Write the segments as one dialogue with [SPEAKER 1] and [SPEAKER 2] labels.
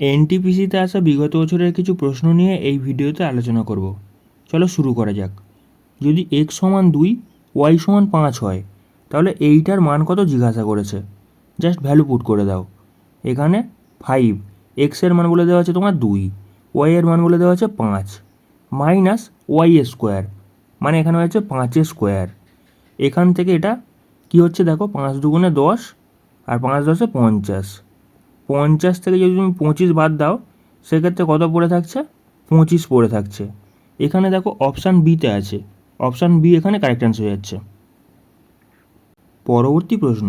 [SPEAKER 1] এনটিপিসিতে আসা বিগত বছরের কিছু প্রশ্ন নিয়ে এই ভিডিওতে আলোচনা করব। চলো শুরু করা যাক। যদি এক্স সমান 2 ওয়াই সমান 5 হয় তাহলে এইটার মান কত জিজ্ঞাসা করেছে। জাস্ট ভ্যালু পুট করে দাও। এখানে 5, এক্সের মান বলে দেওয়া আছে তোমার 2, ওয়াইয়ের মান বলে দেওয়া আছে 5, মাইনাস ওয়াই স্কোয়ার মানে এখানে হচ্ছে 5 স্কোয়ার। এখান থেকে এটা কি হচ্ছে দেখো, 5 দুগুণে 10 আর 5 10 50। 50 থেকে যদি তুমি 25 বাদ দাও সেক্ষেত্রে কত পড়ে থাকছে, 25 পড়ে থাকছে। এখানে দেখো অপশান বিতে আছে, অপশান বি এখানে কারেক্ট অ্যান্সার হয়ে যাচ্ছে। পরবর্তী প্রশ্ন,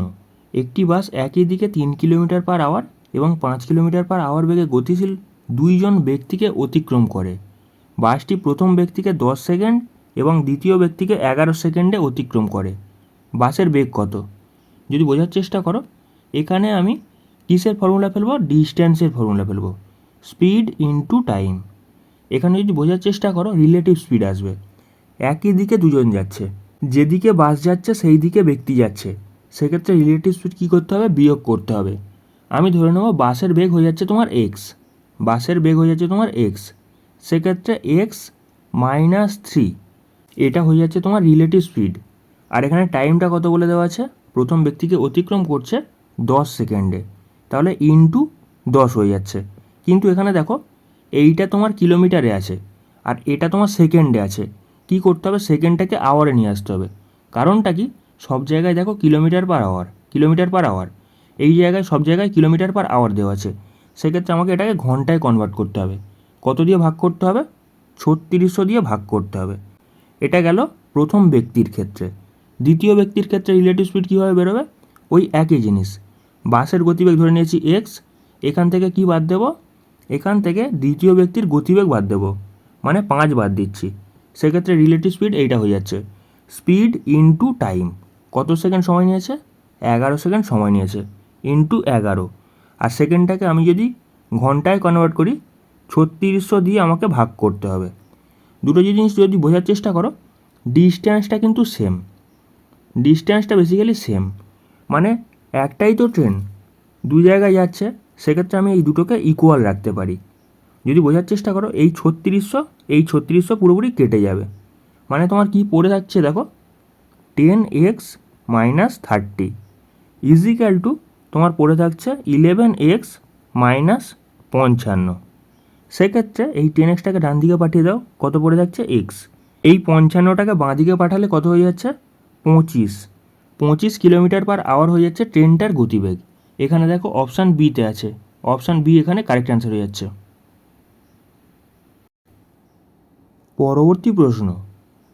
[SPEAKER 1] একটি বাস একই দিকে 3 কিলোমিটার পার আওয়ার এবং 5 কিলোমিটার পার আওয়ার বেগে গতিশীল দুইজন ব্যক্তিকে অতিক্রম করে। বাসটি প্রথম ব্যক্তিকে 10 সেকেন্ড এবং দ্বিতীয় ব্যক্তিকে 11 সেকেন্ডে অতিক্রম করে। বাসের বেগ কত? যদি বোঝার চেষ্টা করো, এখানে আমি কিসের ফর্মুলা ফেলবো, ডিস্ট্যান্সের ফর্মুলা ফেলবো, স্পিড ইনটু টাইম। এখানে যদি বোঝার চেষ্টা করো রিলেটিভ স্পিড আসবে। একই দিকে দুজন যাচ্ছে, যেদিকে বাস যাচ্ছে সেই দিকে ব্যক্তি যাচ্ছে, সেক্ষেত্রে রিলেটিভ স্পিড কী করতে হবে, বিয়োগ করতে হবে। আমি ধরে নেবো বাসের বেগ হয়ে যাচ্ছে তোমার এক্স, বাসের বেগ হয়ে যাচ্ছে তোমার এক্স, সেক্ষেত্রে এক্স মাইনাস 3 এটা হয়ে যাচ্ছে তোমার রিলেটিভ স্পিড। আর এখানে টাইমটা কত বলে দেওয়া আছে, প্রথম ব্যক্তিকে অতিক্রম করছে 10 সেকেন্ডে, তাহলে ইনটু 10 হয়ে যাচ্ছে। কিন্তু এখানে দেখো এইটা তোমার কিলোমিটারে আছে আর এটা তোমার সেকেন্ডে আছে। কি করতে হবে, সেকেন্ডটাকে আওয়ারে নিয়ে আসতে হবে। কারণটা কি, সব জায়গায় দেখো kilometre per hour, kilometre per hour, এই জায়গায় সব জায়গায় কিলোমিটার পার আওয়ার দেওয়া আছে। সেক্ষেত্রে আমাকে এটাকে ঘন্টায় কনভার্ট করতে হবে। কত দিয়ে ভাগ করতে হবে, 3600 দিয়ে ভাগ করতে হবে। এটা গেল প্রথম ব্যক্তির ক্ষেত্রে। দ্বিতীয় ব্যক্তির ক্ষেত্রে রিলেটিভ স্পিড কীভাবে বেরোবে, ওই একই জিনিস। বাসের গতিবেগ ধরে নিয়েছি এক্স, এখান থেকে কি বাদ দেবো, এখান থেকে দ্বিতীয় ব্যক্তির গতিবেগ বাদ দেবো, মানে 5 বাদ দিচ্ছি। সেক্ষেত্রে রিলেটিভ স্পিড এইটা হয়ে যাচ্ছে স্পিড ইনটু টাইম। কত সেকেন্ড সময় নিয়েছে, 11 সেকেন্ড সময় নিয়েছে, ইনটু 11। আর সেকেন্ডটাকে আমি যদি ঘন্টায় কনভার্ট করি 3600 দিয়ে আমাকে ভাগ করতে হবে। দুটো জিনিস যদি বোঝার চেষ্টা করো, ডিস্ট্যান্সটা কিন্তু সেম, ডিস্ট্যান্সটা বেসিক্যালি সেম, মানে একটাই তো ট্রেন দুই জায়গায় যাচ্ছে, সেক্ষেত্রে আমি এই দুটোকে ইকুয়াল রাখতে পারি। যদি বোঝার চেষ্টা করো এই 3600 পুরোপুরি কেটে যাবে, মানে তোমার কি পড়ে থাকছে দেখো, 10x মাইনাস 30 ইজিক্যাল টু তোমার পড়ে থাকছে 11x মাইনাস 55। সেক্ষেত্রে এই 10xটাকে ডান দিকে পাঠিয়ে দাও, কত পড়ে যাচ্ছে এক্স। এই 55টাকে বাঁ দিকে পাঠালে কত হয়ে যাচ্ছে, 25 কিলোমিটার পার আওয়ার হয়ে যাচ্ছে ট্রেনটার গতিবেগ। এখানে দেখো অপশান বিতে আছে, অপশান বি এখানে কারেক্ট অ্যান্সার হয়ে যাচ্ছে। পরবর্তী প্রশ্ন,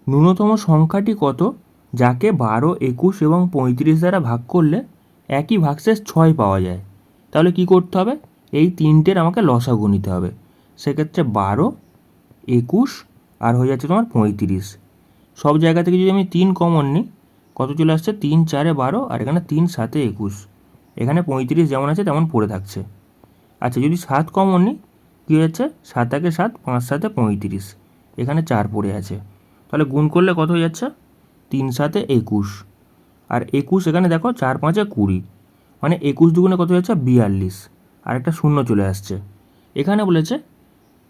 [SPEAKER 1] ন্যূনতম সংখ্যাটি কত যাকে 12, 21 এবং 35 দ্বারা ভাগ করলে একই ভাগশেষ 6 পাওয়া যায়? তাহলে কি করতে হবে, এই তিনটের আমাকে লসাগু নিতে হবে। সেক্ষেত্রে 12, 21 আর হয়ে যাচ্ছে তোমার 35। সব জায়গা থেকে যদি আমি 3 কমন নিই, কত চলে আসছে, 3 4 12 আর এখানে 3 7 21। এখানে 35 যেমন আছে তেমন পড়ে থাকছে। আচ্ছা যদি 7 কমন নিই, কী হচ্ছে, 7 একে 7, 5 7 35, এখানে 4 পড়ে আছে। তাহলে গুণ করলে কত হয়ে যাচ্ছে, 3 7 21 আর 21 এখানে দেখো 4 5 20, মানে 21 দুগুণে কত হচ্ছে 42 আর একটা শূন্য চলে আসছে। এখানে বলেছে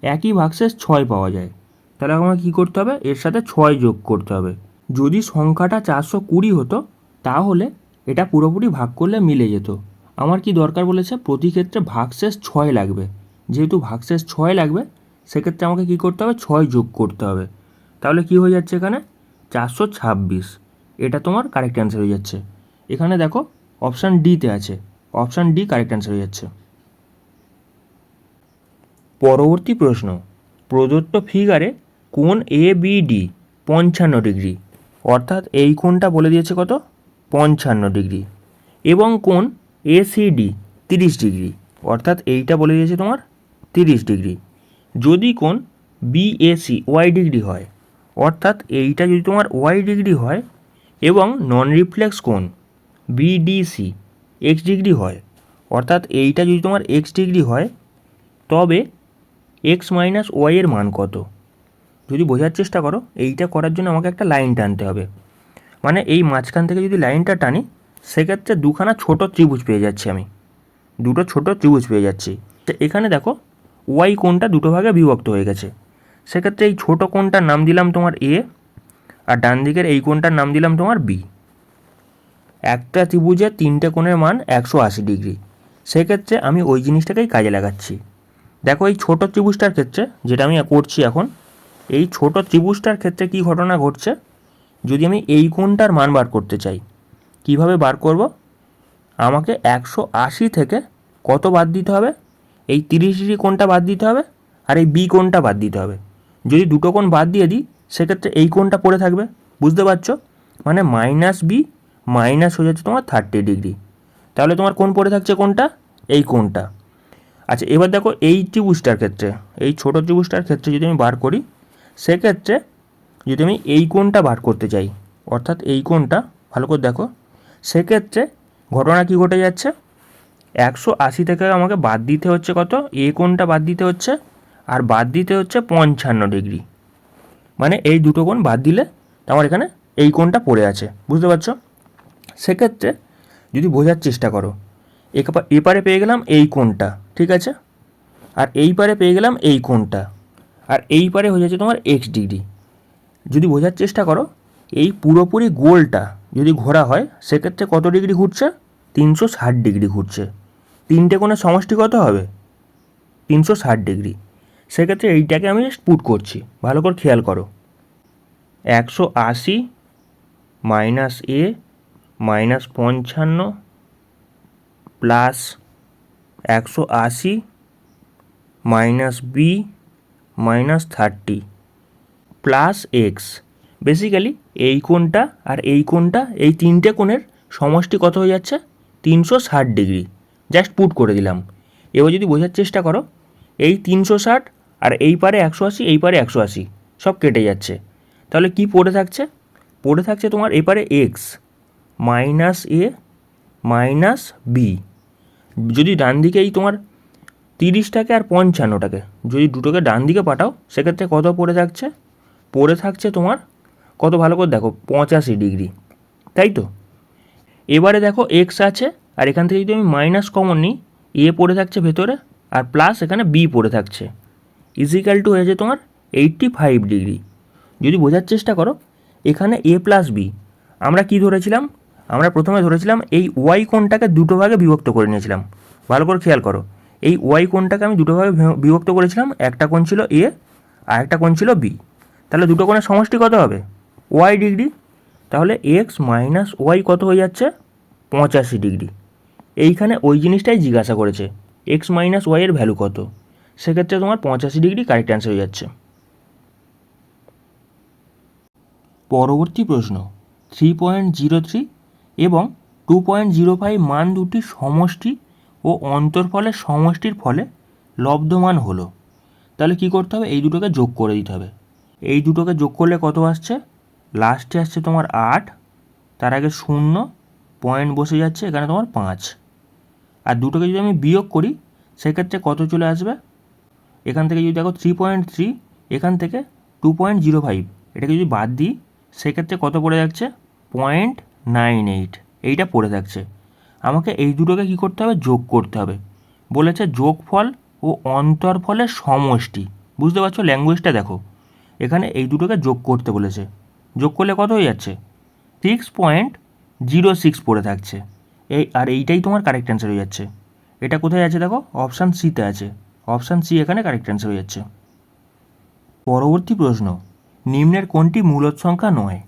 [SPEAKER 1] একই ভাগশেষ 6 পাওয়া যায়, তাহলে আমাকে কী করতে হবে, এর সাথে 6 যোগ করতে হবে। যদি সংখ্যাটা 420 হতো তাহলে এটা পুরোপুরি ভাগ করলে মিলে যেত। আমার কি দরকার বলেছে, প্রতি ক্ষেত্রে ভাগশেষ 6 লাগবে। যেহেতু ভাগশেষ 6 লাগবে সেক্ষেত্রে আমাকে কী করতে হবে, 6 যোগ করতে হবে। তাহলে কি হয়ে যাচ্ছে এখানে 426, এটা তোমার কারেক্ট অ্যান্সার হয়ে যাচ্ছে। এখানে দেখো অপশান ডিতে আছে, অপশান ডি কারেক্ট অ্যান্সার হয়ে যাচ্ছে। পরবর্তী প্রশ্ন, প্রদত্ত ফিগারে কোণ এ বি ডি 55 ডিগ্রি, অর্থাৎ এই কোণটা বলে দিয়েছে কত, 55 ডিগ্রি, এবং কোণ এ সি ডি 30 ডিগ্রি, অর্থাৎ এইটা বলে দিয়েছে তোমার 30 ডিগ্রি। যদি কোণ B A C Y degree হয়, অর্থাৎ এইটা যদি তোমার ওয়াই ডিগ্রি হয় এবং নন রিফ্লেক্স কোণ বিডিসি এক্স ডিগ্রি হয়, অর্থাৎ এইটা যদি তোমার এক্স ডিগ্রি হয়, তবে এক্স মাইনাস ওয়াইয়ের মান কত? যদি বোঝার চেষ্টা করো, এইটা করার জন্য আমাকে একটা লাইন টানতে হবে, মানে এই মাঝখান থেকে যদি লাইনটা টানি সেক্ষেত্রে দুখানা ছোট ত্রিভুজ পেয়ে যাচ্ছি, আমি দুটো ছোট ত্রিভুজ পেয়ে যাচ্ছি। এখানে দেখো ওয়াই কোণটা দুটো ভাগে বিভক্ত হয়ে গেছে। সেক্ষেত্রে এই ছোটো কোণটার নাম দিলাম তোমার এ, আর ডান দিকের এই কোণটার নাম দিলাম তোমার বি। একটা ত্রিভুজের তিনটে কোণের মান 180 ডিগ্রি। সেক্ষেত্রে আমি ওই জিনিসটাকেই কাজে লাগাচ্ছি। দেখো এই ছোটো ত্রিভুজটার ক্ষেত্রে যেটা আমি করছি এখন, এই ছোটো ত্রিভুজটার ক্ষেত্রে কী ঘটনা ঘটছে, যদি আমি এই কোণটার মান বার করতে চাই, কিভাবে বার করব, আমাকে 180 থেকে কত বাদ দিতে হবে, এই 30 ডিগ্রি কোণটা বাদ দিতে হবে আর এই বি কোণটা বাদ দিতে হবে। যদি দুটো কোণ বাদ দিয়ে দিই সেক্ষেত্রে এই কোণটা পড়ে থাকবে, বুঝতে পারছো? মানে মাইনাস বি মাইনাস হয়ে যাচ্ছে তোমার 30 ডিগ্রি। তাহলে তোমার কোণ পড়ে থাকছে কোনটা, এই কোণটা। আচ্ছা এবার দেখো এই ত্রিভুজটার ক্ষেত্রে, এই ছোটো ত্রিভুজটার ক্ষেত্রে যদি আমি বার করি, সেক্ষেত্রে যদি আমি এই কোণটা বার করতে চাই, অর্থাৎ এই কোণটা, ভালো করে দেখো, সেক্ষেত্রে ঘটনা কী ঘটে যাচ্ছে, 180 থেকে আমাকে বাদ দিতে হচ্ছে কত, এ কোণটা বাদ দিতে হচ্ছে, আর বাদ দিতে হচ্ছে 55 ডিগ্রি। মানে এই দুটো কোণ বাদ দিলে আমার এখানে এই কোণটা পড়ে আছে, বুঝতে পারছো? সেক্ষেত্রে যদি বোঝার চেষ্টা করো, এপারে পেয়ে গেলাম এই কোণটা, ঠিক আছে, আর এই পারে পেয়ে গেলাম এই কোণটা, আর এই পারে হয়ে যাচ্ছে তোমার এক্স ডিগ্রি। যদি বোঝার চেষ্টা করো, এই পুরোপুরি গোলটা যদি ঘোরা হয় সেক্ষেত্রে কত ডিগ্রি ঘুরছে, 360 ডিগ্রি ঘুরছে। তিনটে কোণের সমষ্টি কত হবে, 360 ডিগ্রি। সেক্ষেত্রে এইটাকে আমি জাস্ট পুট করছি, ভালো করে খেয়াল করো। 180 minus a minus 55 plus 180 minus B minus 30 plus x. Basically এই কোণটা আর এই কোণটা, এই তিনটে কোণের সমষ্টি কত হয়ে যাচ্ছে, 360 ডিগ্রি। জাস্ট পুট করে দিলাম। এবার যদি বোঝার চেষ্টা করো, এই 360 আর এই পারে 180, এই পারে 180 সব কেটে যাচ্ছে। তাহলে কি পড়ে থাকছে, পড়ে থাকছে তোমার এপারে x minus a minus B. যদি ডান দিকে এই তোমার 30টাকে আর 55টাকে যদি দুটোকে ডান দিকে পাঠাও, সেক্ষেত্রে কত পড়ে থাকছে, পড়ে থাকছে তোমার কত, ভালো করে দেখো, 85 ডিগ্রি, তাই তো? এবারে দেখো এক্স আছে, আর এখান থেকে যদি আমি মাইনাস কমন নিই, এ পড়ে থাকছে ভেতরে, আর প্লাস এখানে বি পড়ে থাকছে, ইজিক্যাল টু হয়েছে তোমার 85 ডিগ্রি। যদি বোঝার চেষ্টা করো, এখানে এ প্লাস বি আমরা কি ধরেছিলাম, আমরা প্রথমে ধরেছিলাম এই ওয়াই কোণটাকে দুটো ভাগে বিভক্ত করে নিয়েছিলাম। ভালো করে খেয়াল করো, এই ওয়াই কোণটাকে আমি দুটো ভাগে বিভক্ত করেছিলাম, একটা কোণ ছিল এ আর একটা কোণ ছিল বি। তাহলে দুটো কোণের সমষ্টি কত হবে, ওয়াই ডিগ্রি। তাহলে এক্স মাইনাস ওয়াই কত হয়ে যাচ্ছে, 85 ডিগ্রি। এইখানে ওই জিনিসটাই জিজ্ঞাসা করেছে, এক্স মাইনাস ওয়াইয়ের ভ্যালু কত, সেক্ষেত্রে তোমার 85 ডিগ্রি কারেক্ট অ্যান্সার হয়ে যাচ্ছে। পরবর্তী প্রশ্ন, 3.03 এবং 2.05 মান দুটি সমষ্টি ও অন্তরফলের সমষ্টির ফলে লব্ধমান হলো। তাহলে কি করতে হবে, এই দুটোকে যোগ করে দিতে হবে। এই দুটোকে যোগ করলে কত আসছে, লাস্টে আসছে তোমার 8, তার আগে 0 পয়েন্ট বসে যাচ্ছে, এখানে তোমার 5। আর দুটোকে যদি আমি বিয়োগ করি সেক্ষেত্রে কত চলে আসবে, এখান থেকে যদি দেখো 3.3, এখান থেকে 2.05, এটাকে যদি বাদ দিই সেক্ষেত্রে কত পড়ে যাচ্ছে, 0.98, এইটা পড়ে থাকছে। আমাকে এই দুটোকে কী করতে হবে, যোগ করতে হবে। বলেছে যোগফল ও অন্তরফলের সমষ্টি, বুঝতে পারছো ল্যাঙ্গুয়েজটা দেখো, এখানে এই দুটোকে যোগ করতে বলেছে। যোগ করলে কত হয়ে যাচ্ছে, 6.06 পড়ে থাকছে। আর এইটাই তোমার কারেক্ট অ্যান্সার হয়ে যাচ্ছে। এটা কোথায় আছে দেখো, অপশান সিতে আছে, অপশান সি এখানে কারেক্ট অ্যান্সার হয়ে যাচ্ছে। পরবর্তী প্রশ্ন, নিম্নের কোনটি মূলদ সংখ্যা নয়।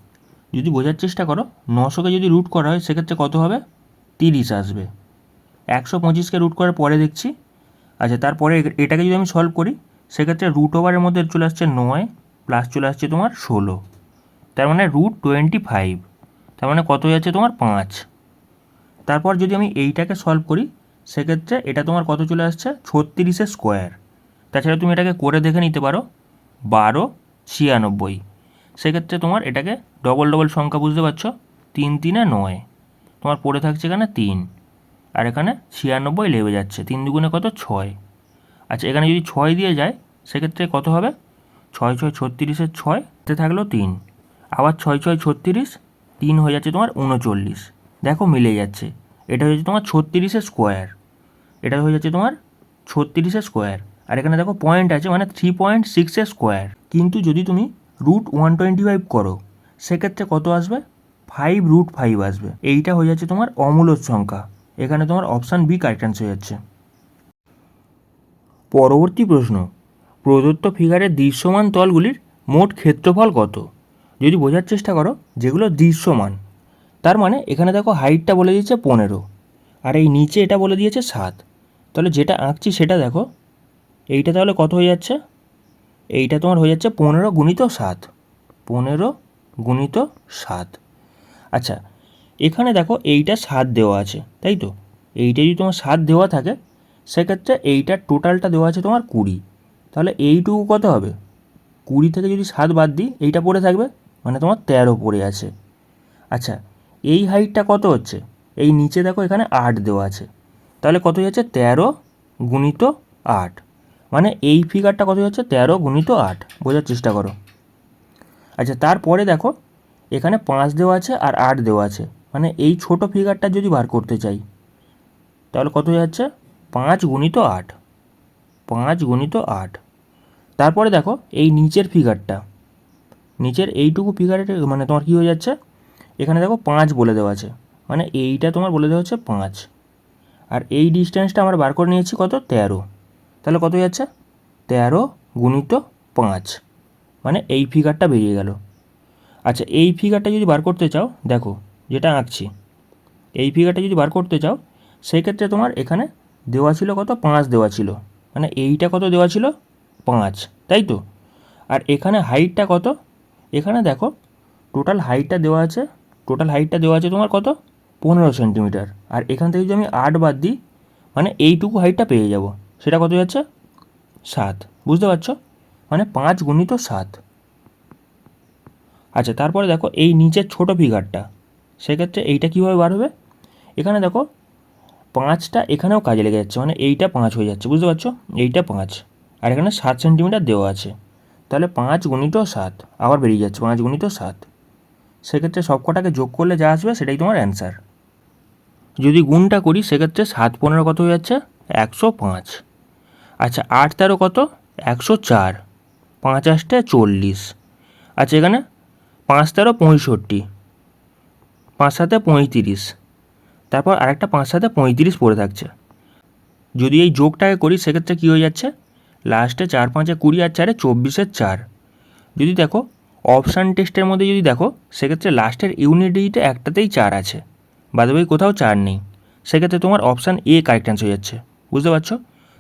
[SPEAKER 1] যদি বোঝার চেষ্টা করো, 900কে যদি রুট করা হয় সেক্ষেত্রে কত হবে, 30 আসবে। 125কে রুট করার পরে দেখছি, আচ্ছা তারপরে এটাকে যদি আমি সলভ করি সেক্ষেত্রে রুট ওভারের মধ্যে চলে আসছে 9 প্লাস চলে আসছে তোমার 16, তার মানে √25, তার মানে কত হয়ে যাচ্ছে তোমার 5। তারপর যদি আমি এইটাকে সলভ করি সেক্ষেত্রে এটা তোমার কত চলে আসছে, 36 স্কোয়ার। তাছাড়া তুমি এটাকে করে দেখে নিতে পারো, 1296। সেক্ষেত্রে তোমার এটাকে ডবল ডবল সংখ্যা, বুঝতে পারছো, 3 3 9, তোমার পড়ে থাকছে এখানে 3, আর এখানে 96 লেবে যাচ্ছে, 3 দুগুণে কত, 6। আচ্ছা এখানে যদি 6 দিয়ে যায় সেক্ষেত্রে কত হবে, 6 6 36, 6 থাকলো 3, আবার 6 6 36, 3 হয়ে যাচ্ছে তোমার 39। দেখো মিলে যাচ্ছে, এটা হয়ে যাচ্ছে তোমার 36 স্কোয়ার, এটা হয়ে যাচ্ছে তোমার 36 স্কোয়ার, আর এখানে দেখো পয়েন্ট আছে মানে 3.6 স্কোয়ার। কিন্তু যদি তুমি √125 করো সেক্ষেত্রে কত আসবে? 5√5 আসবে। এইটা হয়ে যাচ্ছে তোমার অমূলদ সংখ্যা। এখানে তোমার অপশান বি কারেক্ট অ্যান্সার হয়ে যাচ্ছে। পরবর্তী প্রশ্ন, প্রদত্ত ফিগারের দৃশ্যমান তলগুলির মোট ক্ষেত্রফল কত? যদি বোঝার চেষ্টা করো যেগুলো দৃশ্যমান, তার মানে এখানে দেখো হাইটটা বলে দিয়েছে 15, আর এই নিচে এটা বলে দিয়েছে 7। তাহলে যেটা আঁকছি সেটা দেখো, এইটা তাহলে কত হয়ে যাচ্ছে? এইটা তোমার হয়ে যাচ্ছে 15 গুণিত 7, 15 গুণিত 7। আচ্ছা, এখানে দেখো এইটা 7 দেওয়া আছে, তাই তো? এইটা যদি তোমার 7 দেওয়া থাকে সেক্ষেত্রে এইটার টোটালটা দেওয়া আছে তোমার 20। তাহলে এইটুকু কত হবে? 20 থেকে যদি 7 বাদ দিই এইটা পড়ে থাকবে, মানে তোমার 13 পড়ে আছে। আচ্ছা, এই হাইটটা কত হচ্ছে? এই নিচে দেখো এখানে 8 দেওয়া আছে, তাহলে কত হয়ে যাচ্ছে? 13 গুণিত 8, মানে এই ফিগারটা কত হচ্ছে? 13 গুণিত 8। বোঝার চেষ্টা করো। আচ্ছা, তারপরে দেখো এখানে 5 দেওয়া আছে আর 8 দেওয়া আছে, মানে এই ছোট ফিগারটা যদি বার করতে চাই তাহলে কত হয়ে যাচ্ছে? 5 গুণিত 8, 5 গুণিত 8। তারপরে দেখো এই নিচের ফিগারটা, নিচের এইটুকু ফিগারে মানে তোমার কী হয়ে যাচ্ছে? এখানে দেখো 5 বলে দেওয়া আছে, মানে এইটা তোমার বলে দেওয়া হচ্ছে 5, আর এই ডিস্টেন্সটা আমরা বার করে নিয়েছি কত? 13। তাহলে কত হয়ে যাচ্ছে? 13 গুণিত 5, মানে এই ফিগারটা বেরিয়ে গেল। আচ্ছা, এই ফিগারটা যদি বার করতে চাও, দেখো যেটা আঁকছি, এই ফিগারটা যদি বার করতে চাও সেই ক্ষেত্রে তোমার এখানে দেওয়া ছিল কত? 5 দেওয়া ছিল, মানে এইটা কত দেওয়া ছিল? 5, তাই তো? আর এখানে হাইটটা কত? এখানে দেখো টোটাল হাইটটা দেওয়া আছে, তোমার কত? 15 সেন্টিমিটার। আর এখান থেকে যদি আমি 8 বাদ দিই মানে এইটুকু হাইটটা পেয়ে যাব, সেটা কত যাচ্ছে? 7। বুঝতে পারছো? মানে 5 গুণিত 7। আচ্ছা, তারপরে দেখো এই নিচের ছোট ফিগারটা, সেক্ষেত্রে এইটা কীভাবে বার হবে? এখানে দেখো 5টা এখানেও কাজে লেগে যাচ্ছে, মানে এইটা 5 হয়ে যাচ্ছে। বুঝতে পারছো? এইটা 5, আর এখানে 7 সেন্টিমিটার দেওয়া আছে, তাহলে 5 গুণিত 7 আবার বেরিয়ে যাচ্ছে, 5 গুণিত 7। সেক্ষেত্রে সব কটাকে যোগ করলে যা আসবে সেটাই তোমার অ্যান্সার। যদি গুণটা করি সেক্ষেত্রে 7 15 কত হয়ে যাচ্ছে? 105। আচ্ছা, 8 13 কত? 104, 5 8 40। আচ্ছা, এখানে 5 13 65, 5 7 35, তারপর আরেকটা 5 7 35 পড়ে থাকছে। যদি এই যোগটাকে করি সেক্ষেত্রে কী হয়ে যাচ্ছে? লাস্টে 4 5 20 আর 4 24 4। যদি দেখো অপশান টেস্টের মধ্যে যদি দেখো সেক্ষেত্রে লাস্টের ইউনিট ডিজিটে একটাতেই 4 আছে, বাদবাকি কোথাও 4 নেই। সেক্ষেত্রে তোমার অপশান এ কারেক্ট অ্যান্সার হয়ে যাচ্ছে। বুঝতে পারছো?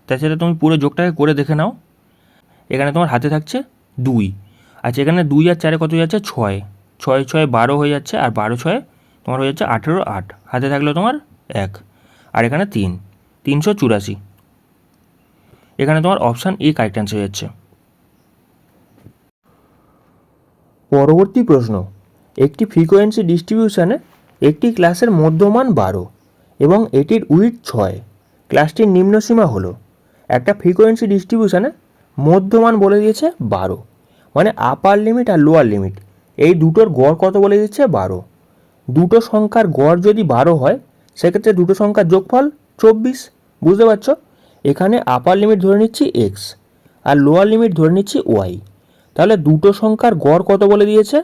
[SPEAKER 1] তাছাড়া তুমি পুরো যোগটাকে করে দেখে নাও। এখানে তোমার হাতে থাকছে 2। আচ্ছা, এখানে 2 আর 4 কত হয়ে যাচ্ছে? 6, 6 6 12 হয়ে যাচ্ছে, আর 12 6 তোমার হয়ে যাচ্ছে 18 8, হাতে থাকলো তোমার 1, আর এখানে 3, 384। এখানে তোমার অপশান এ কারেক্ট অ্যান্সার হয়ে যাচ্ছে। পরবর্তী প্রশ্ন, একটি ফ্রিকোয়েন্সি ডিস্ট্রিবিউশনে একটি ক্লাসের মধ্যমান 12 এবং এটির উইডথ 6, ক্লাসটির নিম্নসীমা হলো। একটা ফ্রিকোয়েন্সি ডিস্ট্রিবিউশনে মধ্যমান বলে দিয়েছে 12, মানে আপার লিমিট আর লোয়ার লিমিট এই দুটোর গড় কত বলে দিচ্ছে? 12। দুটো সংখ্যার গড় যদি 12 হয় সেক্ষেত্রে দুটো সংখ্যার যোগফল 24। বুঝতে পারছো? এখানে আপার লিমিট ধরে নিচ্ছি এক্স আর লোয়ার লিমিট ধরে নিচ্ছি ওয়াই। তাহলে দুটো সংখ্যার গড় কত বলে দিয়েছে?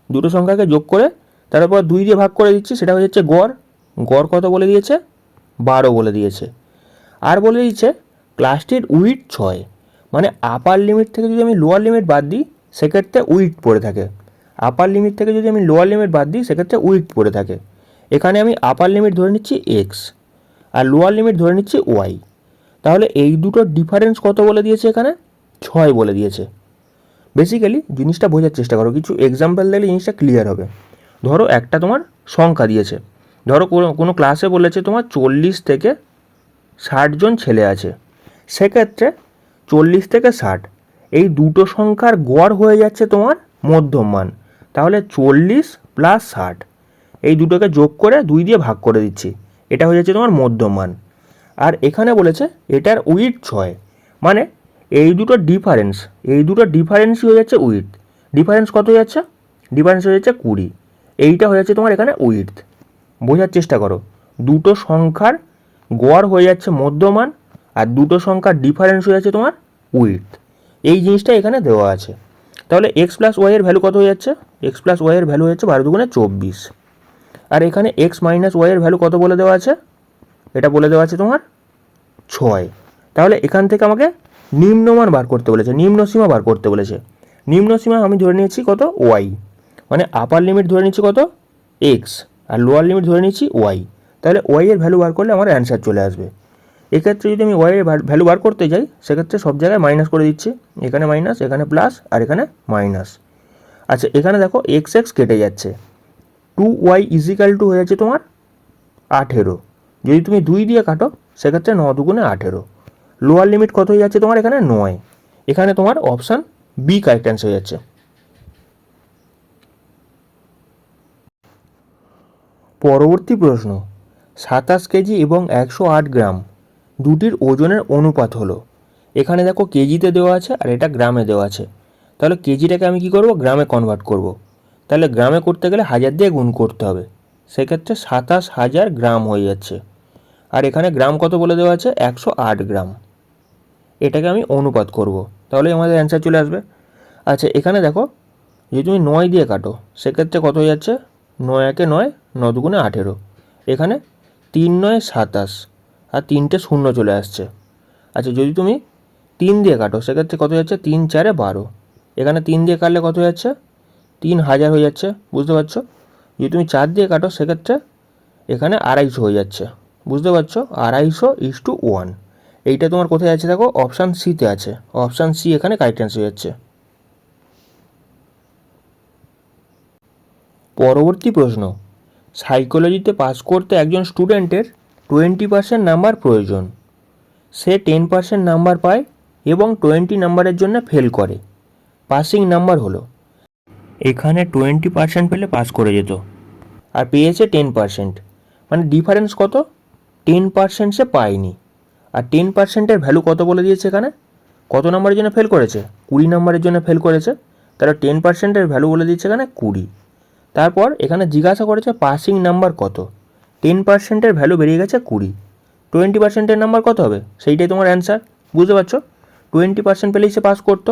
[SPEAKER 1] দুটো সংখ্যাকে যোগ করে তারপর 2 দিয়ে ভাগ করে দিচ্ছি, সেটা হয়ে যাচ্ছে গড়। গড় কত বলে দিয়েছে? 12 বলে দিয়েছে। আর বলে দিয়েছে ক্লাসটির উইডথ 6, মানে আপার লিমিট থেকে যদি আমি লোয়ার লিমিট বাদ দিই সেক্ষেত্রে উইডথ পড়ে থাকে। আপার লিমিট থেকে যদি আমি লোয়ার লিমিট বাদ দিই সেক্ষেত্রে উইডথ পড়ে থাকে। এখানে আমি আপার লিমিট ধরে নিচ্ছি এক্স আর লোয়ার লিমিট ধরে নিচ্ছি ওয়াই। তাহলে এই দুটোর ডিফারেন্স কত বলে দিয়েছে? এখানে 6 বলে দিয়েছে। বেসিক্যালি জিনিসটা বোঝার চেষ্টা করো, কিছু এক্সাম্পল দিলে জিনিসটা ক্লিয়ার হবে। ধরো একটা তোমার সংখ্যা দিয়েছে, ধরো কোনো ক্লাসে বলেছে তোমার 40 থেকে 60 জন ছেলে আছে। সেক্ষেত্রে 40 থেকে 60 এই দুটো সংখ্যার গড় হয়ে যাচ্ছে তোমার মধ্যমান। তাহলে 40 প্লাস 60 এই দুটোকে যোগ করে 2 দিয়ে ভাগ করে দিচ্ছি, এটা হয়ে যাচ্ছে তোমার মধ্যমান। আর এখানে বলেছে এটার উইডথ 6, মানে এই দুটো ডিফারেন্সই হয়ে যাচ্ছে উইডথ। ডিফারেন্স কত হয়ে যাচ্ছে? ডিফারেন্স হয়ে যাচ্ছে 20। এইটা হয়ে যাচ্ছে তোমার এখানে উইডথ। বোঝার চেষ্টা করো, দুটো সংখ্যার গড় হয়ে যাচ্ছে মধ্যমান আর দুটো সংখ্যার ডিফারেন্স হয়ে যাচ্ছে তোমার উইডথ। এই জিনিসটা এখানে দেওয়া আছে। তাহলে এক্স প্লাস ওয়াই এর ভ্যালু কত হয়ে যাচ্ছে? এক্স প্লাস ওয়াই এর ভ্যালু হচ্ছে 12 দুগুণে 24। আর এখানে এক্স মাইনাস ওয়াই এর ভ্যালু কত বলে দেওয়া আছে? এটা বলে দেওয়া আছে তোমার 6। তাহলে এখান থেকে আমাকে নিম্নমান বার করতে বলেছে, নিম্ন সীমা বার করতে বলেছে। নিম্ন সীমা আমি ধরে নিয়েছি কত? ওয়াই, মানে আপার লিমিট ধরে নিচ্ছি কত? এক্স, আর লোয়ার লিমিট ধরে নিচ্ছি ওয়াই। তাহলে ওয়াই এর ভ্যালু বার করলে আমার অ্যান্সার চলে আসবে। এক্ষেত্রে যদি আমি ওয়াই এর ভ্যালু বার করতে যাই, সেক্ষেত্রে সব জায়গায় মাইনাস করে দিচ্ছি। এখানে মাইনাস, এখানে প্লাস, আর এখানে মাইনাস। আচ্ছা, এখানে দেখো এক্স এক্স কেটে যাচ্ছে। 2y ইজিক্যাল টু হয়ে যাচ্ছে তোমার 18। যদি তুমি 2 দিয়ে কাটো, সেক্ষেত্রে 9 দুগুণে 18। লোয়ার লিমিট কত হয়ে যাচ্ছে তোমার? এখানে 9। এখানে তোমার অপশান বি কারেক্ট অ্যান্সার হয়ে যাচ্ছে। পরবর্তী প্রশ্ন, 27 কেজি এবং 108 গ্রাম দুটির ওজনের অনুপাত হলো। এখানে দেখো কেজিতে দেওয়া আছে আর এটা গ্রামে দেওয়া আছে। তাহলে কেজিটাকে আমি কি করব? গ্রামে কনভার্ট করব। তাহলে গ্রামে করতে গেলে 1000 দিয়ে গুণ করতে হবে। সেক্ষেত্রে 27,000 গ্রাম হয়ে যাচ্ছে। আর এখানে গ্রাম কত বলে দেওয়া আছে? 108 গ্রাম। এটাকে আমি অনুপাত করব, তাহলে আমাদের অ্যান্সার চলে আসবে। আচ্ছা, এখানে দেখো যদি তুমি 9 দিয়ে কাটো, সেক্ষেত্রে কত হয়ে যাচ্ছে? 9 একে 9, 9 দুগুণে 18। এখানে 3 9 27, আর 3টে শূন্য চলে আসছে। আচ্ছা, যদি তুমি 3 দিয়ে কাটো, সেক্ষেত্রে কত যাচ্ছে? 3 4 12। এখানে 3 দিয়ে কাটলে কত হয়ে যাচ্ছে? 3000 হয়ে যাচ্ছে, বুঝতে পারছো? যদি তুমি 4 দিয়ে কাটো, সেক্ষেত্রে এখানে 250 হয়ে যাচ্ছে, বুঝতে পারছো? 250:1। এইটা তোমার কোথায় আছে দেখো? অপশান সিতে আছে। অপশান সি এখানে কারেক্ট অ্যান্সার হয়ে যাচ্ছে। পরবর্তী প্রশ্ন, সাইকোলজিতে পাস করতে একজন স্টুডেন্টের 20% নাম্বার প্রয়োজন। সে 10% নাম্বার পায় এবং 20 নাম্বারের জন্য ফেল করে। পাসিং নাম্বার হলো, এখানে 20% পেলে পাস করে যেত, আর পেয়েছে 10%, মানে ডিফারেন্স কত? 10% সে পায়নি। আর 10%-এর ভ্যালু কত বলে দিয়েছে এখানে? কত নাম্বারের জন্য ফেল করেছে? 20 নাম্বারের জন্য ফেল করেছে। তাহলে 10%-এর ভ্যালু বলে দিয়েছে এখানে 20। তারপর এখানে জিজ্ঞাসা করেছে পাসিং নাম্বার কত। 10%-এর ভ্যালু বেরিয়ে গেছে 20। 20%-এর নাম্বার কত হবে? সেইটাই তোমার অ্যান্সার, বুঝতে পারছো? 20% পেলেই সে পাস করতো।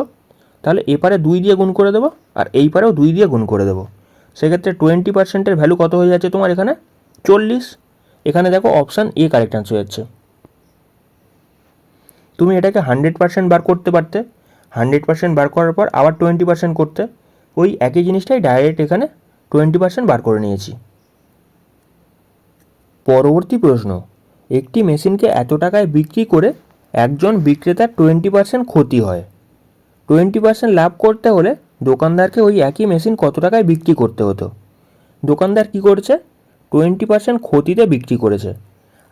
[SPEAKER 1] তাহলে এপারে 2 দিয়ে গুণ করে দেবো, আর এই পারেও 2 দিয়ে গুণ করে দেবো। সেক্ষেত্রে 20%-এর ভ্যালু কত হয়ে যাচ্ছে তোমার এখানে? 40। এখানে দেখো অপশান এ কারেক্ট অ্যান্সার হয়ে যাচ্ছে। তুমি এটাকে 100% বার করতে পারতে। 100% বার করার পর আবার 20% করতে। ওই একই জিনিসটাই ডাইরেক্ট এখানে 20% বার করে নিয়েছি। পরবর্তী প্রশ্ন, একটি মেশিনকে এত টাকায় বিক্রি করে একজন বিক্রেতার 20% ক্ষতি হয়। 20% লাভ করতে হলে দোকানদারকে ওই একই মেশিন কত টাকায় বিক্রি করতে হতো? দোকানদার কি করছে? 20% ক্ষতিতে বিক্রি করেছে।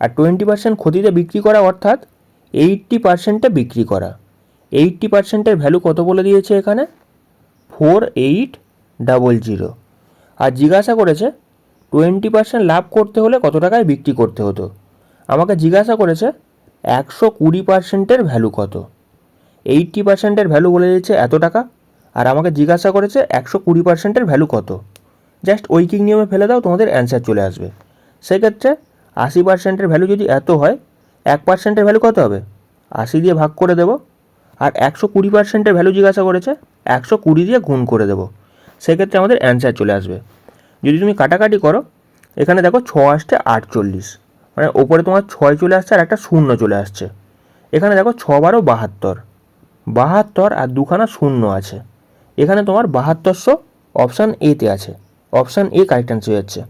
[SPEAKER 1] আর 20% ক্ষতিতে বিক্রি করা অর্থাৎ 80%-এ বিক্রি করা। 80%-এর ভ্যালু কত বলে দিয়েছে এখানে? 4800। আর জিজ্ঞাসা করেছে 20% লাভ করতে হলে কত টাকায় বিক্রি করতে হতো। আমাকে জিজ্ঞাসা করেছে 120%-এর ভ্যালু কত। 80%-এর ভ্যালু বলে দিয়েছে এত টাকা, আর আমাকে জিজ্ঞাসা করেছে 120%-এর ভ্যালু কত। জাস্ট ঐকিক নিয়মে ফেলে দাও, তোমাদের অ্যান্সার চলে আসবে। সেক্ষেত্রে 80%-এর ভ্যালু যদি এত হয়, 1%-এর ভ্যালু কত হবে? 80 দিয়ে ভাগ করে দেবো। আর 120%-এর ভ্যালু জিজ্ঞাসা করেছে, 120 দিয়ে গুণ করে দেবো। সেক্ষেত্রে আমাদের অ্যান্সার চলে আসবে। যদি তুমি কাটাকাটি করো, এখানে দেখো 6 আসছে 48, মানে ওপরে তোমার 6 চলে আসছে আর একটা শূন্য চলে আসছে। এখানে দেখো 6 12 72, 72 আর দুখানা শূন্য আছে। এখানে তোমার 7200 অপশান এতে আছে। অপশান এ কারেক্ট অ্যান্সার হয়ে যাচ্ছে।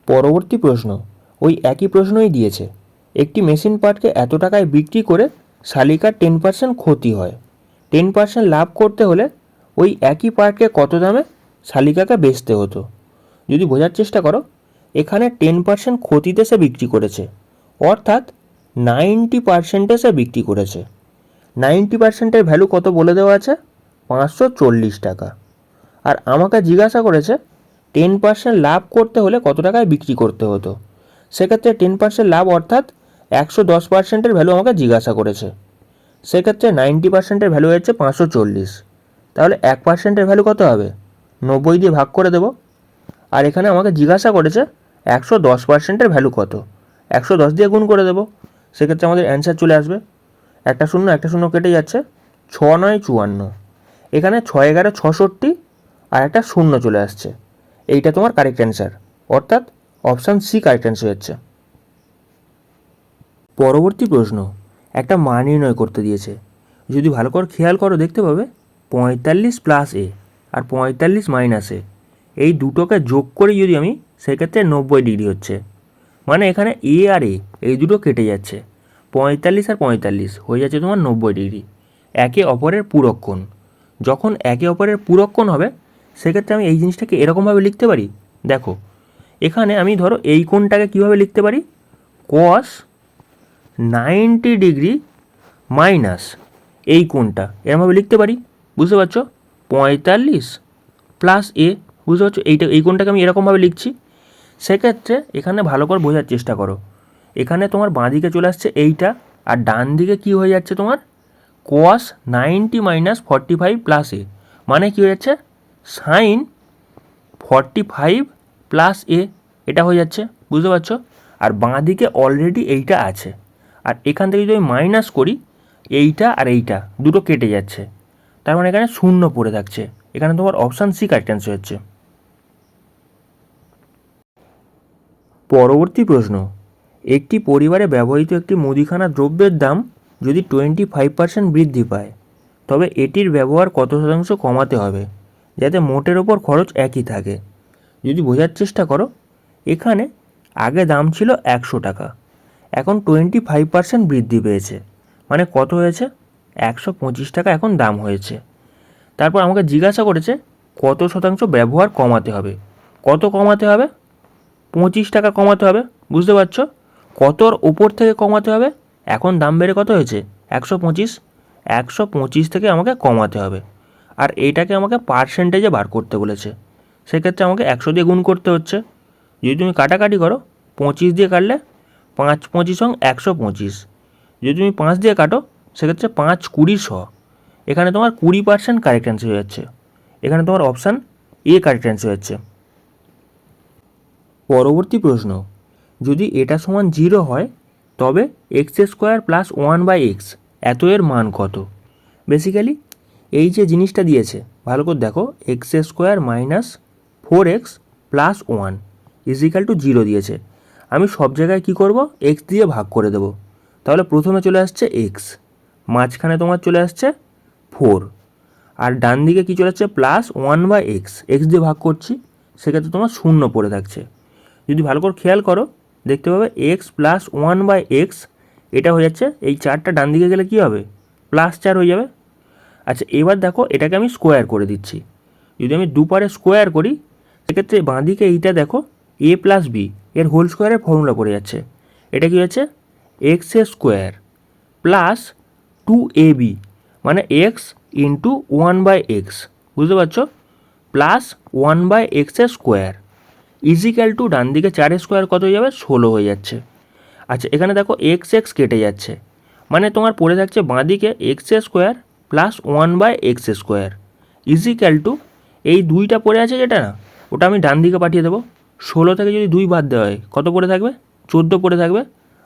[SPEAKER 1] পরবর্তী প্রশ্ন, ওই একই প্রশ্নই দিয়েছে। একটি মেশিন পার্টকে এত টাকায় বিক্রি করে শালিকার 10% ক্ষতি হয়। 10% লাভ করতে হলে ওই একই পার্টকে কত দামে শালিকাকে বেচতে হতো? যদি বোঝার চেষ্টা করো, এখানে 10% ক্ষতিতে সে বিক্রি করেছে, অর্থাৎ 90%-এ সে বিক্রি করেছে। 90%-এর ভ্যালু কত বলে দেওয়া আছে? 540 টাকা। আর আমাকে জিজ্ঞাসা করেছে 10% লাভ করতে হলে কত টাকায় বিক্রি করতে হতো। সেক্ষেত্রে 10% লাভ অর্থাৎ 110%-এর ভ্যালু আমাকে জিজ্ঞাসা করেছে। সেক্ষেত্রে 90%-এর ভ্যালু হচ্ছে 540। তাহলে 1%-এর ভ্যালু কত হবে? 90 দিয়ে ভাগ করে দেবো। আর এখানে আমাকে জিজ্ঞাসা করেছে 110%-এর ভ্যালু কত। 110 দিয়ে গুণ করে দেবো, সেক্ষেত্রে আমাদের অ্যান্সার চলে আসবে। একটা শূন্য কেটে যাচ্ছে, 6 9 54, এখানে 6 11 66 আর একটা শূন্য চলে আসছে। এইটা তোমার কারেক্ট অ্যান্সার, অর্থাৎ অপশান সি কারেক্ট অ্যান্সার হচ্ছে। পরবর্তী প্রশ্ন, একটা মান নির্ণয় করতে দিয়েছে। যদি ভালো করে খেয়াল করো দেখতে পাবে 45 প্লাস এ আর 45 মাইনাস এ, এই দুটোকে যোগ করে যদি আমি, সেক্ষেত্রে 90 ডিগ্রি হচ্ছে। মানে এখানে এ আর এ এই দুটো কেটে যাচ্ছে, 45 আর 45 হয়ে যাচ্ছে তোমার 90 ডিগ্রি, একে অপরের পূরক কোণ। যখন একে অপরের পূরক কোণ হবে, সেক্ষেত্রে আমি এই জিনিসটাকে এরকমভাবে লিখতে পারি। দেখো এখানে আমি ধরো এই কোণটাকে কীভাবে লিখতে পারি, কস 90 ডিগ্রি মাইনাস এই কোণটা, এরকমভাবে লিখতে পারি। বুঝতে পারছো, 45 প্লাস এ, বুঝতে পারছো, এই কোণটাকে আমি এরকমভাবে লিখছি। সেক্ষেত্রে এখানে ভালো করে বোঝার চেষ্টা করো, এখানে তোমার বাঁ দিকে চলে আসছে এইটা, আর ডান দিকে কী হয়ে যাচ্ছে তোমার কস 90 মাইনাস 45 প্লাস এ, মানে কী হয়ে যাচ্ছে সাইন 45 প্লাস এ, এটা হয়ে যাচ্ছে। বুঝতে পারছো, আর বাঁ দিকে অলরেডি এইটা আছে, আর এখান থেকে যদি আমি মাইনাস করি, এইটা আর এইটা দুটো কেটে যাচ্ছে, তার মানে এখানে শূন্য পড়ে থাকছে। এখানে তোমার অপশান সি কারেক্ট অ্যান্সার হচ্ছে। পরবর্তী প্রশ্ন, একটি পরিবারে ব্যবহৃত একটি মুদিখানা দ্রব্যের দাম যদি 25% বৃদ্ধি পায়, তবে এটির ব্যবহার কত শতাংশ কমাতে হবে যাতে মোটের ওপর খরচ একই থাকে। যদি বোঝার চেষ্টা করো, এখানে আগে দাম ছিল 100 টাকা, এখন 25% বৃদ্ধি পেয়েছে, মানে কত হয়েছে 125 টাকা এখন দাম হয়েছে। তারপর আমাকে জিজ্ঞাসা করেছে কত শতাংশ ব্যবহার কমাতে হবে। কত কমাতে হবে, 25 টাকা কমাতে হবে। বুঝতে পারছো, কতর ওপর থেকে কমাতে হবে, এখন দাম বেড়ে কত হয়েছে 125, 125 থেকে আমাকে কমাতে হবে। আর এইটাকে আমাকে পার্সেন্টেজে বার করতে বলেছে, সেক্ষেত্রে আমাকে 100 দিয়ে গুণ করতে হচ্ছে। যদি তুমি কাটাকাটি করো, 25 দিয়ে কাটলে 5 25 125, যদি তুমি 5 দিয়ে কাটো, সেক্ষেত্রে 5 20 100, এখানে তোমার 20% কারেক্ট অ্যান্সার হয়ে যাচ্ছে। এখানে তোমার অপশান এ কারেক্ট অ্যান্সার হচ্ছে। পরবর্তী প্রশ্ন, যদি এটা সমান 0 হয় তবে এক্স স্কোয়ার প্লাস 1/x এত এর মান কত। বেসিক্যালি এই যে জিনিসটা দিয়েছে ভালো করে দেখো, x square minus 4x plus 1 is equal to 0 দিয়েছে। আমি সব জায়গায় কি করব, এক্স দিয়ে ভাগ করে দেব। তাহলে প্রথমে চলে আসছে এক্স, মাঝখানে তোমার চলে আসছে 4, আর ডান দিকে কি চলে আসছে প্লাস 1/x, এক্স দিয়ে ভাগ করছি, সেক্ষেত্রে তোমার শূন্য পড়ে থাকছে। যদি ভালো করে খেয়াল করো দেখতে পাবে এক্স প্লাস 1/x, এটা হয়ে যাচ্ছে, এই 4টা ডান দিকে গেলে কী হবে প্লাস 4 হয়ে যাবে। আচ্ছা এবার দেখো এটাকে আমি স্কোয়ার করে দিচ্ছি। যদি আমি দুপারে স্কোয়ার করি, সেক্ষেত্রে বাঁ দিকে এইটা দেখো এ প্লাস বি এর হোল স্কোয়ারের ফর্মুলা পড়ে যাচ্ছে। এটা কি হচ্ছে এক্স স্কোয়ার প্লাস 2ab, মানে এক্স ইন্টু 1/x, বুঝতে পারছো, plus 1/x square is equal to ডান দিকে 4 স্কোয়ার কত হয়ে যাবে 16 হয়ে যাচ্ছে। আচ্ছা এখানে দেখো এক্স এক্স কেটে যাচ্ছে, মানে তোমার পড়ে থাকছে বাঁ দিকে x square plus 1/x square is equal to এই দুইটা পড়ে আছে যেটা না, ওটা আমি ডান দিকে পাঠিয়ে দেবো। 16 থেকে যদি 2 বাদ দেওয়া হয় কত পড়ে থাকবে 14 পড়ে থাকবে,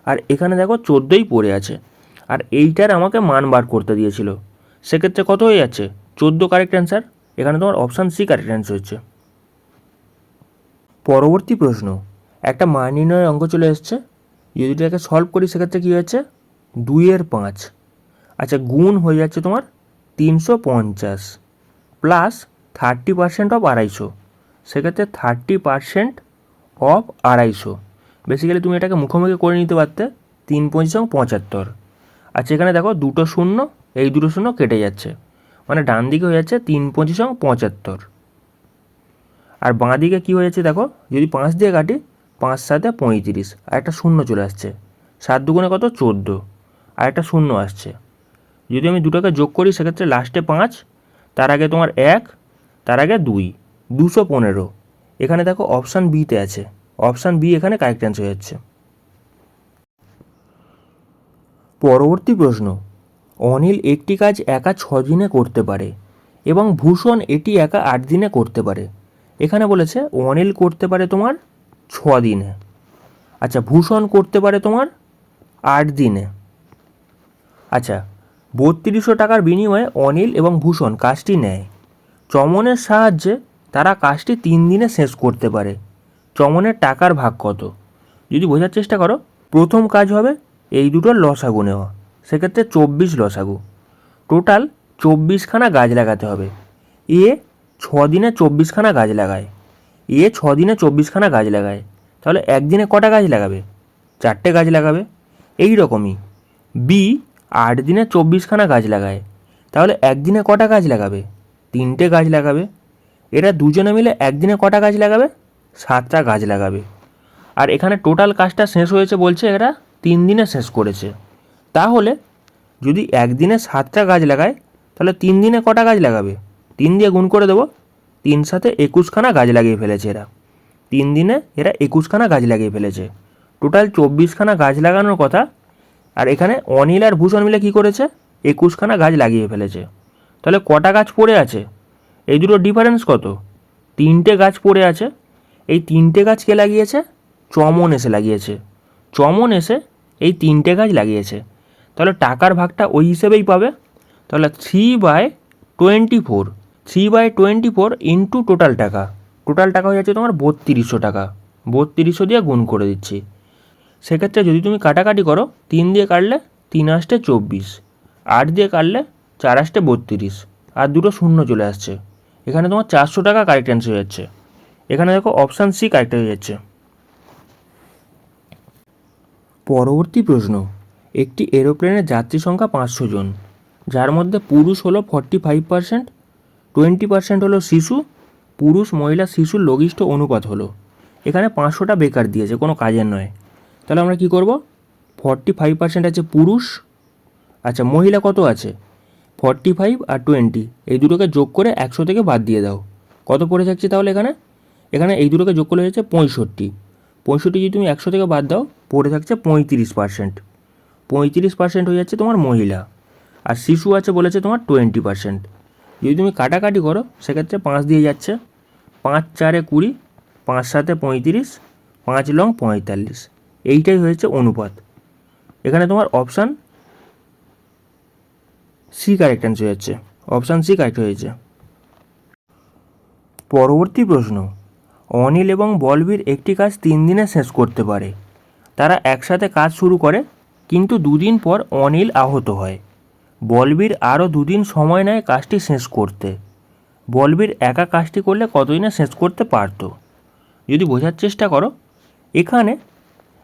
[SPEAKER 1] আর এখানে দেখো 14ই পড়ে আছে, আর এইটার আমাকে মান বার করতে দিয়েছিল, সেক্ষেত্রে কত হয়ে যাচ্ছে 14 কারেক্ট অ্যান্সার। এখানে তোমার অপশান সি কারেক্ট অ্যান্সার হচ্ছে। পরবর্তী প্রশ্ন, একটা মান নির্ণয়ের অঙ্ক চলে এসছে, যদি এটাকে সলভ করি সেক্ষেত্রে কী হচ্ছে 2/5, আচ্ছা গুণ হয়ে যাচ্ছে তোমার 350 প্লাস 30% অফ 250, সেক্ষেত্রে 30% অফ 250। বেসিক্যালি তুমি এটাকে মুখোমুখি করে নিতে পারতে, 3 25 75। আচ্ছা এখানে দেখো দুটো শূন্য, এই দুটো শূন্য কেটে যাচ্ছে, মানে ডান দিকে হয়ে যাচ্ছে 3 25 75, আর বাঁ দিকে কী হয়ে যাচ্ছে দেখো, যদি 5 দিয়ে কাটি 5 7 35, আর একটা শূন্য চলে আসছে, 7 দুগুণে কত 14, আর একটা শূন্য আসছে। যদি আমি দুটোকে যোগ করি সেক্ষেত্রে লাস্টে 5, তার আগে তোমার 1, তার আগে 2, 215। এখানে দেখো অপশান বিতে আছে, অপশান বি এখানে কারেক্ট অ্যান্সার হয়ে যাচ্ছে। পরবর্তী প্রশ্ন, অনিল একটি কাজ একা 6 দিনে করতে পারে এবং ভূষণ এটি একা 8 দিনে করতে পারে। এখানে বলেছে অনিল করতে পারে তোমার 6 দিনে, আচ্ছা, ভূষণ করতে পারে তোমার 8 দিনে। আচ্ছা, 3200 টাকার বিনিময়ে অনিল এবং ভূষণ কাজটি নেয়। চমনের সাহায্যে তারা কাজটি 3 দিনে শেষ করতে পারে। চমনের টাকার ভাগ কত? যদি বোঝার চেষ্টা করো, প্রথম কাজ হবে এই দুটোর লসাগু নেওয়া, সেক্ষেত্রে 24 লসাগু। টোটাল 24খানা গাছ লাগাতে হবে। এ 6 দিনে 24খানা গাছ লাগায়। 6 দিনে 24খানা গাছ লাগায়, তাহলে একদিনে কটা গাছ লাগাবে? 4টে গাছ লাগাবে। এই রকমই বি 8 দিনে 24খানা গাছ লাগায়, তাহলে একদিনে কটা গাছ লাগাবে? 3টে গাছ লাগাবে। এরা দুজনে মিলে একদিনে কটা গাছ লাগাবে? 7টা গাছ লাগাবে। আর এখানে টোটাল কাজটা শেষ হয়েছে বলছে এরা 3 দিনে শেষ করেছে। তাহলে যদি একদিনে 7টা গাছ লাগায়, তাহলে 3 দিনে কটা গাছ লাগাবে? 3 দিয়ে গুণ করে দেবো। 3 সাথে 21খানা গাছ লাগিয়ে ফেলেছে এরা। 3 দিনে এরা 21খানা গাছ লাগিয়ে ফেলেছে। টোটাল 24খানা গাছ লাগানোর কথা, আর এখানে অনিল আর ভূষণ মিলে কী করেছে? 21খানা গাছ লাগিয়ে ফেলেছে। তাহলে কটা গাছ পড়ে আছে? এই দুটোর ডিফারেন্স কত? 3টে গাছ পড়ে আছে। এই 3টে গাছ কে লাগিয়েছে? চমন এসে লাগিয়েছে। চমন এসে এই 3টে গাছ লাগিয়েছে। তাহলে টাকার ভাগটা ওই হিসেবেই পাবে। তাহলে 3/24, 3/24 ইন্টু টোটাল টাকা। টোটাল টাকা হয়ে যাচ্ছে তোমার 3200 টাকা। 3200 দিয়ে গুণ করে দিচ্ছি। সেক্ষেত্রে যদি তুমি কাটাকাটি করো, 3 দিয়ে কাটলে 3 আসতে 24, 8 দিয়ে কাটলে 4 আসতে 32, আর দুটো শূন্য চলে আসছে। এখানে তোমার 400 টাকা কারেক্ট অ্যান্সার হয়ে যাচ্ছে। এখানে দেখো অপশান সি কারেক্ট হয়ে যাচ্ছে। পরবর্তী প্রশ্ন, একটি এরোপ্লেনের যাত্রী সংখ্যা 500 জন, যার মধ্যে পুরুষ হলো 45%, 20% হলো শিশু। পুরুষ মহিলা শিশুর লঘিষ্ঠ অনুপাত হলো। এখানে 500টা বেকার দিয়েছে, কোনো কাজের নয়। তাহলে আমরা কি করব? 45% আছে পুরুষ। আচ্ছা, মহিলা কত আছে? 45 আর 20, এই দুটোকে যোগ করে 100 থেকে বাদ দিয়ে দাও। কত পড়ে থাকছে তাহলে এখানে? এখানে এই দুটোকে যোগ করলে হচ্ছে 65। 65 যদি তুমি 100 থেকে বাদ দাও, পড়ে থাকছে 35%। 35% হয়ে যাচ্ছে তোমার মহিলা। আর শিশু আছে বলেছে তোমার 20%। যদি তুমি কাটাকাটি করো, সেক্ষেত্রে 5 দিয়ে যাচ্ছে। 5 4 20, 5 7 35, 5 লং 45। এইটাই হয়েছে অনুপাত। এখানে তোমার অপশান সি কারেক্ট অ্যান্সার হচ্ছে। অপশান সি কারেক্ট হয়েছে। পরবর্তী প্রশ্ন, অনিল এবং বলবীর একটি কাজ 3 দিনে শেষ করতে পারে। তারা একসাথে কাজ শুরু করে, কিন্তু 2 দিন পর অনিল আহত হয়। বলবীর আরও 2 দিন সময় নেয় কাজটি শেষ করতে। বলবীর একা কাজটি করলে কতদিনে শেষ করতে পারত? যদি বোঝার চেষ্টা করো, এখানে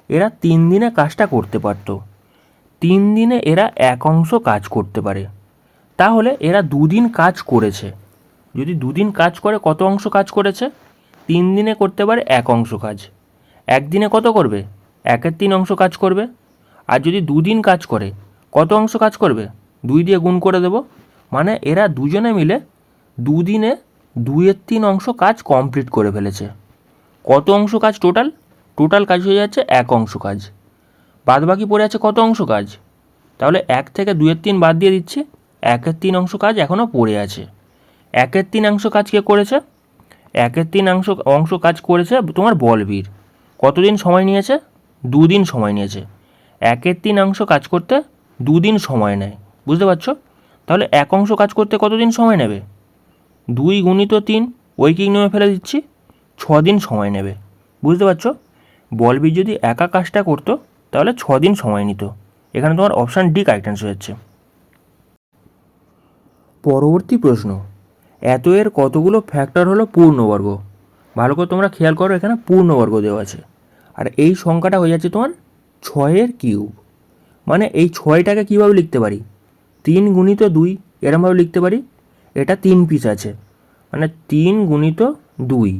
[SPEAKER 1] এরা 3 দিনে কাজটা করতে পারত। 3 দিনে এরা এক অংশ কাজ করতে পারে, তাহলে এরা 2 দিন কাজ করেছে। যদি 2 দিন কাজ করে, কত অংশ কাজ করেছে? 3 দিনে করতে পারে এক অংশ কাজ। একদিনে কত করবে? 1/3 অংশ কাজ করবে। আর যদি 2 দিন কাজ করে, কত অংশ কাজ করবে? 2 দিয়ে গুণ করে দেব। মানে এরা দুজনে মিলে 2 দিনে 2/3 অংশ কাজ কমপ্লিট করে ফেলেছে। কত অংশ কাজ টোটাল? টোটাল কাজ হয়ে যাচ্ছে এক অংশ কাজ। বাদ বাকি পড়ে আছে কত অংশ কাজ? তাহলে 1 থেকে 2/3 বাদ দিয়ে দিচ্ছি। 1/3 অংশ কাজ এখনও পড়ে আছে। 1/3 অংশ কাজ কে করেছে? 1/3 অংশ কাজ করেছে তোমার বলবীর। কতদিন সময় নিয়েছে? 2 দিন সময় নিয়েছে। 1/3 অংশ কাজ করতে 2 দিন সময় নেয়, বুঝতে পারছো? তাহলে এক অংশ কাজ করতে কতদিন সময় নেবে? 2 গুণিত 3, ঐকিক নিয়মে ফেলে দিচ্ছি, 6 দিন সময় নেবে। বুঝতে পারছো? বলবীর যদি একা কাজটা করতো, তাহলে 6 দিন সময় নিত। এখানে তোমার অপশান ডি কারেক্ট অ্যান্সার হচ্ছে। পরবর্তী প্রশ্ন, এত এর কতগুলো ফ্যাক্টর হলো পূর্ণবর্গ? ভালো করে তোমরা খেয়াল করো, এখানে পূর্ণবর্গ দেওয়া আছে। আর এই সংখ্যাটা হয়ে যাচ্ছে তোমার 6-এর কিউব। মানে এই 6টাকে কীভাবে লিখতে পারি? 3 গুণিত 2 এরমভাবে লিখতে পারি। এটা 3 পিস আছে, মানে 3 গুণিত 2।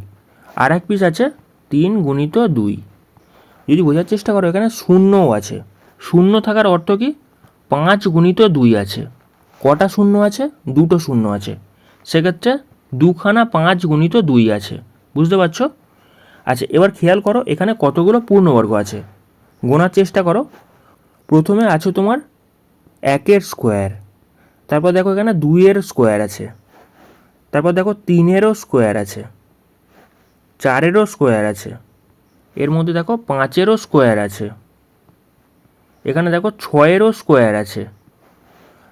[SPEAKER 1] আর এক পিস আছে 3 গুণিত 2। যদি বোঝার চেষ্টা করো, এখানে শূন্যও আছে। শূন্য থাকার অর্থ কি? 5 গুণিত 2 আছে। কটা শূন্য আছে? 2টো শূন্য আছে। সেক্ষেত্রে 2খানা 5 গুণিত 2 আছে। বুঝতে পারছো? আচ্ছা, এবার খেয়াল করো এখানে কতগুলো পূর্ণবর্গ আছে, গোনার চেষ্টা করো। প্রথমে আছে তোমার 1-এর স্কোয়ার, তারপর দেখো এখানে 2-এর স্কোয়ার আছে, তারপর দেখো 3-এরও স্কোয়ার আছে, 4-এরও স্কোয়ার আছে, এর মধ্যে দেখো 5-এরও স্কোয়ার আছে, এখানে দেখো 6-এরও স্কোয়ার আছে,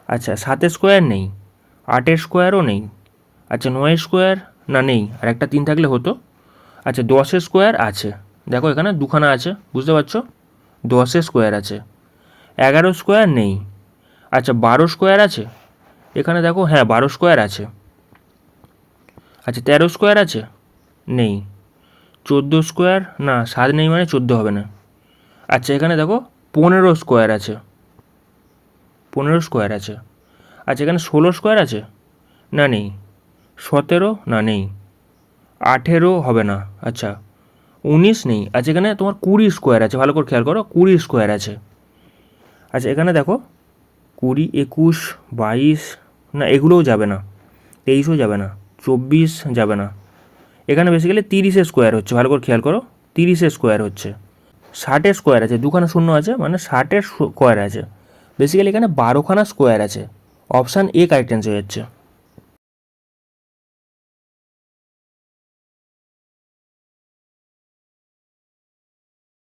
[SPEAKER 1] আচ্ছা 7-এর স্কোয়ার নেই, 8-এর স্কোয়ারও নেই, আচ্ছা 9-এর স্কোয়ার না নেই, আর একটা 3 থাকলে হতো, আচ্ছা 10-এর স্কোয়ার আছে, দেখো এখানে দুখানা আছে, বুঝতে পারছো, 10-এর স্কোয়ার আছে, 11 স্কোয়ার নেই, আচ্ছা 12 স্কোয়ার আছে, এখানে দেখো হ্যাঁ 12 স্কোয়ার আছে, আচ্ছা 13 স্কোয়ার আছে, নেই, 14 স্কোয়ার না 7 নেই মানে 14 হবে না, আচ্ছা এখানে দেখো 15 স্কোয়ার আছে, 15 স্কোয়ার আছে, আচ্ছা এখানে 16 স্কোয়ার আছে, না নেই, 17 না নেই, 18 হবে না, আচ্ছা 19 নেই, আচ্ছা এখানে তোমার 20 স্কোয়ার আছে, ভালো করে খেয়াল করো 20 স্কোয়ার আছে, আচ্ছা এখানে দেখো 20, 21, 22 না এগুলোও যাবে না, 23ও যাবে না, 24 যাবে না, এখানে বেসিক্যালি 30-এর স্কোয়ার হচ্ছে, ভালো করে খেয়াল করো 30-এর স্কোয়ার হচ্ছে, 60-এর স্কোয়ার আছে, দুখানা শূন্য আছে মানে 60-এর স্কোয়ার আছে, বেসিক্যালি এখানে 12খানা স্কোয়ার আছে, অপশান এ কারেক্ট অ্যান্সার হয়ে যাচ্ছে।